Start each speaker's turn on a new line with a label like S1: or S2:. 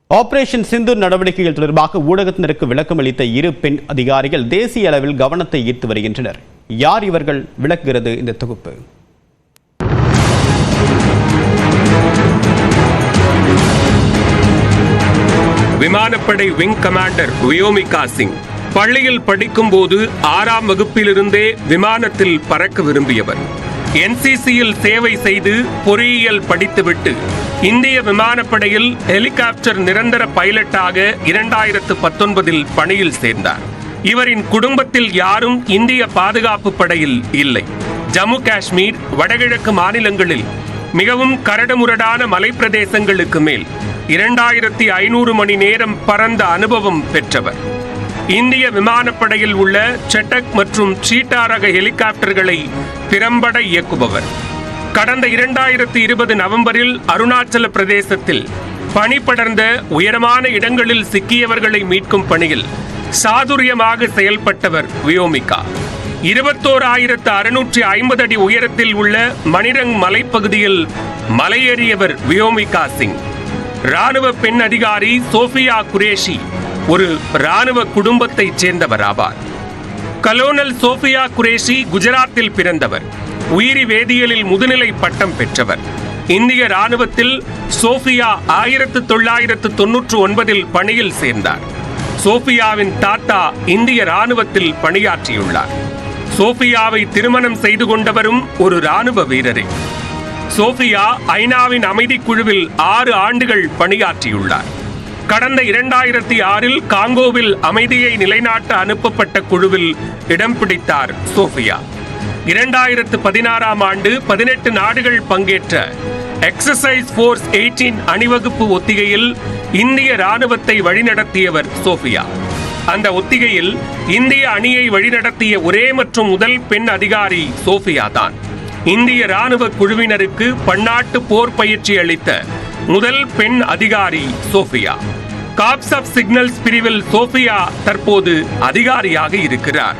S1: Operation Sindoor நடவடிக்கைகள் தொடர்பாக ஊடகத்தினருக்கு விளக்கம் அளித்த இரு பெண் அதிகாரிகள் தேசிய அளவில் கவனத்தை ஈர்த்து வருகின்றனர். யார் இவர்கள்? விளக்குகிறது இந்த தொகுப்பு.
S2: விமானப்படை விங் கமாண்டர் வியோமிகா சிங் பள்ளியில் படிக்கும் போது 6ஆம் வகுப்பிலிருந்தே விமானத்தில் பறக்க விரும்பியவர். NCCயில் சேவை செய்து பொறியியல் படித்துவிட்டு இந்திய விமானப்படையில் ஹெலிகாப்டர் நிரந்தர பைலட்டாக 2019 பணியில் சேர்ந்தார். இவரின் குடும்பத்தில் யாரும் இந்திய பாதுகாப்பு படையில் இல்லை. ஜம்மு காஷ்மீர், வடகிழக்கு மாநிலங்களில் மிகவும் கரடுமுரடான மலைப்பிரதேசங்களுக்கு மேல் 2500 மணி நேரம் பறந்த அனுபவம் பெற்றவர். இந்திய விமானப்படையில் உள்ள செட்டக் மற்றும் சீட்டா ரக ஹெலிகாப்டர்களை திறம்பட இயக்குபவர். கடந்த 2020 நவம்பரில் அருணாச்சல பிரதேசத்தில் பனிபடர்ந்த உயரமான இடங்களில் சிக்கியவர்களை மீட்கும் பணியில் சாதுரியமாக செயல்பட்டவர் வியோமிகா. 21,650 அடி உயரத்தில் உள்ள மணிரங் மலைப்பகுதியில் மலையேறியவர் வியோமிகா சிங். ராணுவ பெண் அதிகாரி சோஃபியா குரேஷி ஒரு ராணுவ குடும்பத்தைச் சேர்ந்தவர் ஆவார். கலோனல் சோஃபியா குரேஷி குஜராத்தில் பிறந்தவர். உயிரி வேதியியலில் முதுநிலை பட்டம் பெற்றவர். இந்திய ராணுவத்தில் சோஃபியா 1999 பணியில் சேர்ந்தார். சோஃபியாவின் தாத்தா இந்திய ராணுவத்தில் பணியாற்றியுள்ளார். சோஃபியாவை திருமணம் செய்து கொண்டவரும் ஒரு ராணுவ வீரரே. சோஃபியா ஐநாவின் அமைதி குழுவில் 6 ஆண்டுகள் பணியாற்றியுள்ளார். கடந்த 2006 காங்கோவில் அமைதியை நிலைநாட்ட அனுப்பப்பட்ட குழுவில் இடம் பிடித்தார் சோஃபியா. 2016 ஆண்டு 18 நாடுகள் பங்கேற்ற எக்ஸசைஸ் ஃபோர்ஸ் 18 அணிவகுப்பு ஒத்திகையில் இந்திய ராணுவத்தை வழிநடத்தியவர் சோஃபியா. அந்த ஒத்திகையில் இந்திய அணியை வழிநடத்திய ஒரே மற்றும் முதல் பெண் அதிகாரி சோஃபியா தான். இந்திய ராணுவ குழுவினருக்கு பன்னாட்டு போர் பயிற்சி அளித்த முதல் பெண் அதிகாரி சோஃபியா. காப்ஸ் ஆஃப் சிக்னல்ஸ் பிரிவில் சோஃபியா தற்போது அதிகாரியாக இருக்கிறார்.